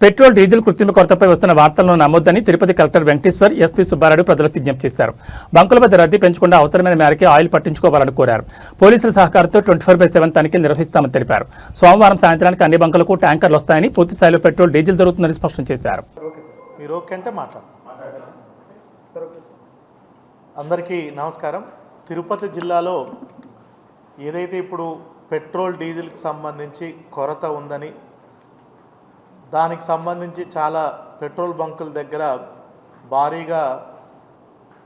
Petrol diesel కృత్రిమ కొరతపై వస్తున్న వార్తలను నమ్మొద్దని తిరుపతి కలెక్టర్ వెంకటేశ్వర్ ఎస్పీ సుబ్బారాయుడు ప్రజలకు విజ్ఞప్తి చేశారు. బంకుల వద్ద రద్దీ పెంచకుండా అవసరమైన మేరకే ఆయిల్ పట్టించుకోవాలని కోరారు. పోలీసుల సహకారంతో 24/7 తనిఖీలు నిర్వహిస్తామని తెలిపారు. సోమవారం సాయంత్రానికి అన్ని బంకులకు ట్యాంకర్లు వస్తాయని, పూర్తి స్థాయిలో పెట్రోల్ డీజిల్ దొరుకుతుందని స్పష్టం చేశారు. అందరికీ నమస్కారం. తిరుపతి జిల్లాలో ఏదైతే ఇప్పుడు పెట్రోల్ డీజిల్కి సంబంధించి కొరత ఉందని, దానికి సంబంధించి చాలా పెట్రోల్ బంకుల దగ్గర భారీగా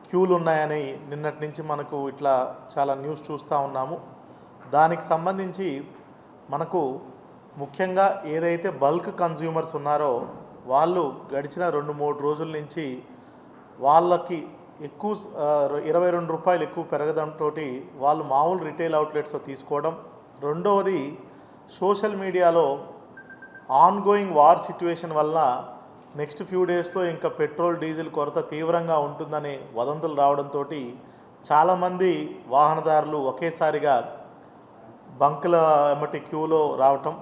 క్యూలు ఉన్నాయని నిన్నటి నుంచి మనకు ఇట్లా చాలా న్యూస్ చూస్తూ ఉన్నాము. దానికి సంబంధించి మనకు ముఖ్యంగా ఏదైతే బల్క్ కన్జ్యూమర్స్ ఉన్నారో వాళ్ళు గడిచిన 2-3 రోజుల నుంచి వాళ్ళకి ఎక్కువ 22 రూపాయలు ఎక్కువ పెరగడంతో వాళ్ళు మామూలు రిటైల్ అవుట్లెట్స్లో తీసుకోవడం. రెండవది, సోషల్ మీడియాలో ఆన్గోయింగ్ వార్ సిచ్యువేషన్ వల్ల నెక్స్ట్ ఫ్యూ డేస్లో ఇంకా పెట్రోల్ డీజిల్ కొరత తీవ్రంగా ఉంటుందని వదంతులు రావడంతో చాలామంది వాహనదారులు ఒకేసారిగా బంకుల ఎమ్మటి క్యూలో రావటం,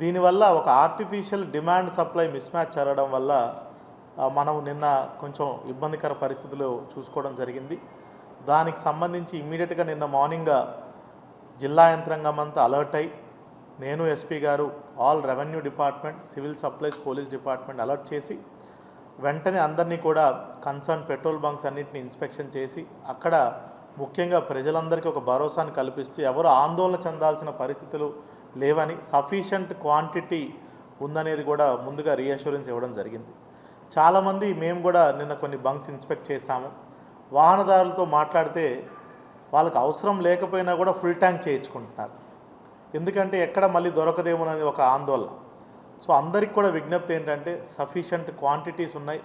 దీనివల్ల ఒక artificial demand supply miss match జరగడం వల్ల మనం నిన్న కొంచెం ఇబ్బందికర పరిస్థితులు చూసుకోవడం జరిగింది. దానికి సంబంధించి ఇమ్మీడియట్గా నిన్న మార్నింగ్ జిల్లా యంత్రాంగం అంతా అలర్ట్ అయ్యి, నేను ఎస్పీ గారు, all revenue department, civil supplies, police department alert చేసి వెంటనే అందరినీ కూడా కన్సర్న్ పెట్రోల్ బంక్స్ అన్నింటినీ ఇన్స్పెక్షన్ చేసి అక్కడ ముఖ్యంగా ప్రజలందరికీ ఒక భరోసాను కల్పిస్తూ ఎవరు ఆందోళన చెందాల్సిన పరిస్థితులు లేవని, సఫిషియంట్ క్వాంటిటీ ఉందనేది కూడా ముందుగా రీఅష్యూరెన్స్ ఇవ్వడం జరిగింది. చాలామంది మేము కూడా నిన్న కొన్ని బంక్స్ ఇన్స్పెక్ట్ చేశాము. వాహనదారులతో మాట్లాడితే వాళ్ళకి అవసరం లేకపోయినా కూడా ఫుల్ ట్యాంక్ చేయించుకుంటున్నారు. ఎందుకంటే ఎక్కడ మళ్ళీ దొరకదేమోనని ఒక ఆందోళన. సో అందరికి కూడా విజ్ఞప్తి ఏంటంటే సఫిషియంట్ క్వాంటిటీస్ ఉన్నాయి.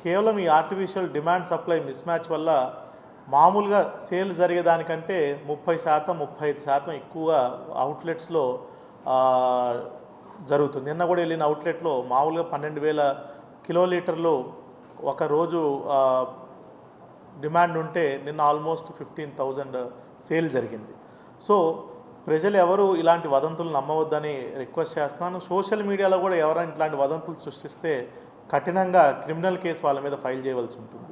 కేవలం ఈ artificial demand supply miss match వల్ల మామూలుగా సేల్ జరిగేదానికంటే 30%, 35% ఎక్కువగా అవుట్లెట్స్లో జరుగుతుంది. నిన్న కూడా వెళ్ళిన అవుట్లెట్లో మామూలుగా 12,000 కిలోలీటర్లు ఒకరోజు డిమాండ్ ఉంటే నిన్న ఆల్మోస్ట్ 15,000 సేల్ జరిగింది. సో ప్రజలు ఎవరు ఇలాంటి వదంతులు నమ్మవద్దని రిక్వెస్ట్ చేస్తున్నాను. సోషల్ మీడియాలో కూడా ఎవరైనా ఇట్లాంటి వదంతులు సృష్టిస్తే కఠినంగా క్రిమినల్ కేసు వాళ్ళ మీద ఫైల్ చేయవలసి ఉంటుంది.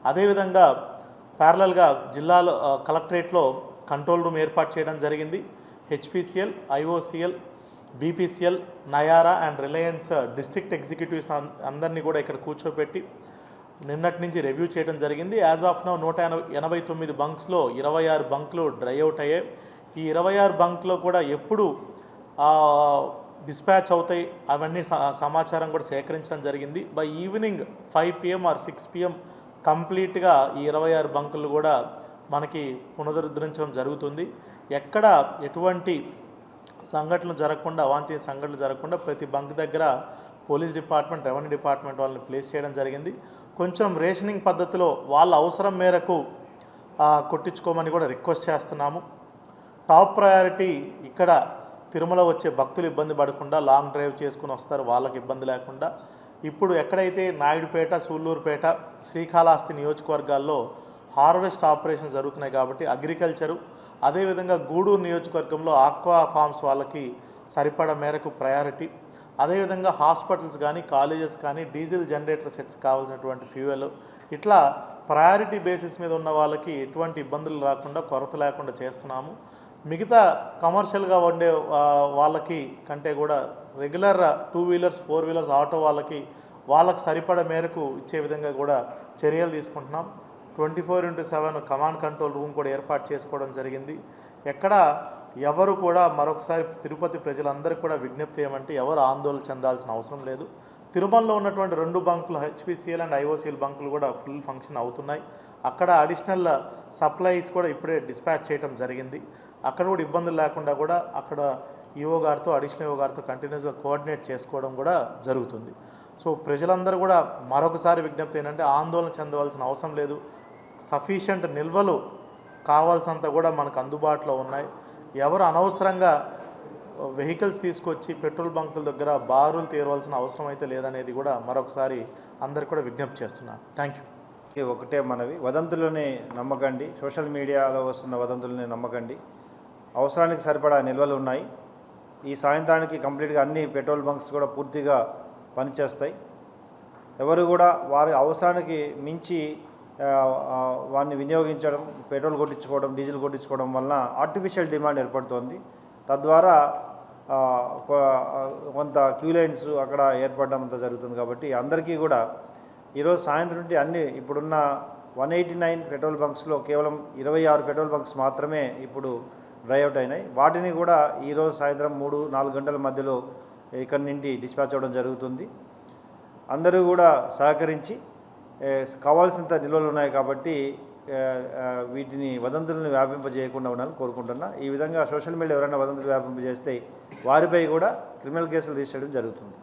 అదేవిధంగా ప్యారలల్గా జిల్లాలో కలెక్టరేట్లో కంట్రోల్ రూమ్ ఏర్పాటు చేయడం జరిగింది. HPCL, IOCL, BPCL, Nayara and Reliance district executives అందరినీ కూడా ఇక్కడ కూర్చోబెట్టి నిన్నటి నుంచి రివ్యూ చేయడం జరిగింది. యాజ్ ఆఫ్ నౌ 189 బంక్స్లో 26 బంకులు డ్రై అవుట్ అయ్యాయి. ఈ 26 బంక్లో కూడా ఎప్పుడు డిస్పాచ్ అవుతాయి అవన్నీ సమాచారం కూడా సేకరించడం జరిగింది. By evening 5 PM or 6 PM కంప్లీట్గా ఈ 26 బంకులు కూడా మనకి పునరుద్ధరించడం జరుగుతుంది. ఎక్కడ ఎటువంటి సంఘటనలు జరగకుండా, అవాంఛనీయ సంఘటనలు జరగకుండా ప్రతి బంక్ దగ్గర పోలీస్ డిపార్ట్మెంట్, రెవెన్యూ డిపార్ట్మెంట్ వాళ్ళని ప్లేస్ చేయడం జరిగింది. కొంచెం రేషనింగ్ పద్ధతిలో వాళ్ళ అవసరం మేరకు కొట్టించుకోమని కూడా రిక్వెస్ట్ చేస్తున్నాము. టాప్ ప్రయారిటీ ఇక్కడ తిరుమల వచ్చే భక్తులు ఇబ్బంది పడకుండా, లాంగ్ డ్రైవ్ చేసుకుని వస్తారు వాళ్ళకి ఇబ్బంది లేకుండా. ఇప్పుడు ఎక్కడైతే నాయుడుపేట, సూళ్ళూరుపేట, శ్రీకాళహస్తి నియోజకవర్గాల్లో హార్వెస్ట్ ఆపరేషన్ జరుగుతున్నాయి కాబట్టి అగ్రికల్చరు, అదేవిధంగా గూడూరు నియోజకవర్గంలో ఆక్వా ఫార్మ్స్ వాళ్ళకి సరిపడ మేరకు ప్రయారిటీ, అదేవిధంగా హాస్పిటల్స్ కానీ, కాలేజెస్ కానీ డీజిల్ జనరేటర్ సెట్స్ కావాల్సినటువంటి ఫ్యూయల్, ఇట్లా ప్రయారిటీ బేసిస్ మీద ఉన్న వాళ్ళకి ఎటువంటి ఇబ్బందులు రాకుండా, కొరత లేకుండా చేస్తున్నాము. మిగతా కమర్షియల్గా వండే వాళ్ళకి కంటే కూడా రెగ్యులర్ 2 వీలర్స్, 4 వీలర్స్ ఆటో వాళ్ళకి సరిపడ మేరకు ఇచ్చే విధంగా కూడా చర్యలు తీసుకుంటున్నాం. 24/7 కమాండ్ కంట్రోల్ రూమ్ కూడా ఏర్పాటు చేసుకోవడం జరిగింది. ఎక్కడ ఎవరు కూడా మరొకసారి తిరుపతి ప్రజలందరికీ కూడా విజ్ఞప్తి ఏమంటే ఎవరు ఆందోళన చెందాల్సిన అవసరం లేదు. తిరుమలలో ఉన్నటువంటి 2 బంకులు హెచ్పిసిఎల్ అండ్ ఐఓసిఎల్ బంకులు కూడా ఫుల్ ఫంక్షన్ అవుతున్నాయి. అక్కడ అడిషనల్ సప్లైస్ కూడా ఇప్పుడే డిస్పాచ్ చేయడం జరిగింది. అక్కడ కూడా ఇబ్బందులు లేకుండా కూడా అక్కడ ఈఓ గారితో, అడిషనల్ ఈఓ గారితో కంటిన్యూస్గా కోఆర్డినేట్ చేసుకోవడం కూడా జరుగుతుంది. సో ప్రజలందరూ కూడా మరొకసారి విజ్ఞప్తి ఏంటంటే ఆందోళన చెందవలసిన అవసరం లేదు. సఫిషియంట్ నిల్వలు కావాల్సినంత కూడా మనకు అందుబాటులో ఉన్నాయి. ఎవరు అనవసరంగా వెహికల్స్ తీసుకొచ్చి పెట్రోల్ బంకుల దగ్గర బారులు తీరవలసిన అవసరం అయితే లేదనేది కూడా మరొకసారి అందరికి కూడా విజ్ఞప్తి చేస్తున్నాను. Thank you. ఒకటే మనవి, వదంతులని నమ్మకండి, సోషల్ మీడియాలో వస్తున్న వదంతులని నమ్మకండి. అవసరానికి సరిపడా నిల్వలు ఉన్నాయి. ఈ సాయంత్రానికి కంప్లీట్గా అన్ని పెట్రోల్ బంక్స్ కూడా పూర్తిగా పనిచేస్తాయి. ఎవరు కూడా వారి అవసరానికి మించి వాడిని వినియోగించడం, పెట్రోల్ కొట్టించుకోవడం, డీజిల్ కొట్టించుకోవడం వలన ఆర్టిఫిషియల్ డిమాండ్ ఏర్పడుతోంది. తద్వారా కొంత క్యూ లైన్స్ అక్కడ ఏర్పడడం అంతా జరుగుతుంది. కాబట్టి అందరికీ కూడా ఈరోజు సాయంత్రం నుండి అన్ని ఇప్పుడున్న 189 పెట్రోల్ బంక్స్లో కేవలం 26 పెట్రోల్ బంక్స్ మాత్రమే ఇప్పుడు డ్రై అవుట్ అయినాయి. వాటిని కూడా ఈరోజు సాయంత్రం 3-4 గంటల మధ్యలో ఇక్కడి నుండి డిస్పాచ్ అవ్వడం జరుగుతుంది. అందరూ కూడా సహకరించి కావాల్సినంత నిల్వలు ఉన్నాయి కాబట్టి వీటిని వదంతులను వ్యాపింపజేయకుండా ఉండాలని కోరుకుంటున్నా. ఈ విధంగా సోషల్ మీడియా ఎవరైనా వదంతులు వ్యాపింపజేస్తే వారిపై కూడా క్రిమినల్ కేసులు రిజిస్టర్ చేయడం జరుగుతుంది.